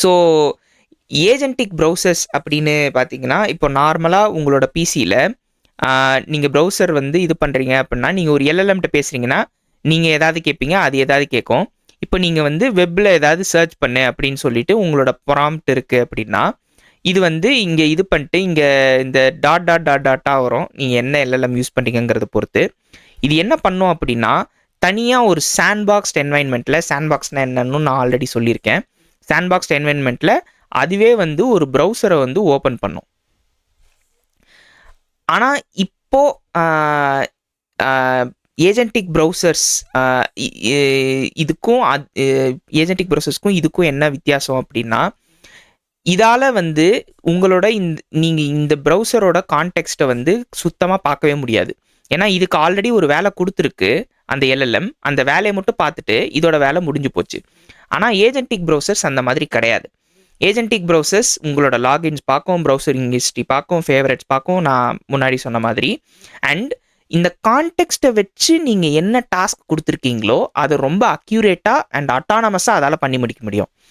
So agentic browsers அப்படின்னு பார்த்தீங்கன்னா, இப்போ நார்மலாக உங்களோட பிசியில் நீங்கள் ப்ரௌசர் வந்து இது பண்ணுறீங்க அப்படின்னா, நீங்கள் ஒரு எல்எல்எம்கிட்ட பேசுகிறீங்கன்னா, நீங்கள் ஏதாவது கேட்பீங்க, அது ஏதாவது கேட்கும். இப்போ நீங்கள் வந்து வெப்பில் ஏதாவது சர்ச் பண்ணு அப்படின்னு சொல்லிட்டு உங்களோட ப்ராம்ப்ட் இருக்குது அப்படின்னா, இது வந்து இங்கே இது பண்ணிட்டு இங்கே இந்த டாட் டாட் டாட் டாட்டாக வரும். நீங்கள் என்ன எல்எல்எம் யூஸ் பண்ணுறீங்கிறத பொறுத்து. இது என்ன பண்ணும் அப்படின்னா, தனியாக ஒரு சாண்ட்பாக்ஸ்ட் என்வைன்மெண்ட்டில், சாண்ட்பாக்ஸ்னால் என்னன்னு நான் ஆல்ரெடி சொல்லியிருக்கேன். சாண்ட்பாக்ஸ்ட் என்வைன்மெண்ட்டில் அதுவே வந்து ஒரு ப்ரௌசரை வந்து ஓப்பன் பண்ணும். ஆனால் இப்போ ஏஜென்டிக் ப்ரௌசர்ஸ் இதுக்கும் ஏஜென்டிக் ப்ரௌசர்ஸ்க்கும் இதுக்கும் என்ன வித்தியாசம் அப்படின்னா, இதால் வந்து உங்களோட நீங்கள் இந்த ப்ரௌசரோட கான்டெக்ஸ்ட்டை வந்து சுத்தமாக பார்க்கவே முடியாது. ஏன்னா இதுக்கு ஆல்ரெடி ஒரு வேலை கொடுத்துருக்கு அந்த எல்எல்எம். அந்த வேலையை மட்டும் பார்த்துட்டு இதோட வேலை முடிஞ்சு போச்சு. ஆனால் ஏஜென்டிக் ப்ரௌசர்ஸ் அந்த மாதிரி கிடையாது. ஏஜென்டிக் ப்ரௌசர்ஸ் உங்களோட லாகின்ஸ் பார்க்கும், ப்ரௌசரிங் ஹிஸ்ட்ரி பார்க்கும், ஃபேவரட்ஸ் பார்க்கும், நான் முன்னாடி சொன்ன மாதிரி. அண்ட் இந்த கான்டெக்ஸ்ட்டை வச்சு நீங்கள் என்ன டாஸ்க் கொடுத்துருக்கீங்களோ அதை ரொம்ப அக்யூரேட்டாக அண்ட் அட்டானமஸாக அதால் பண்ணி முடிக்க முடியும்.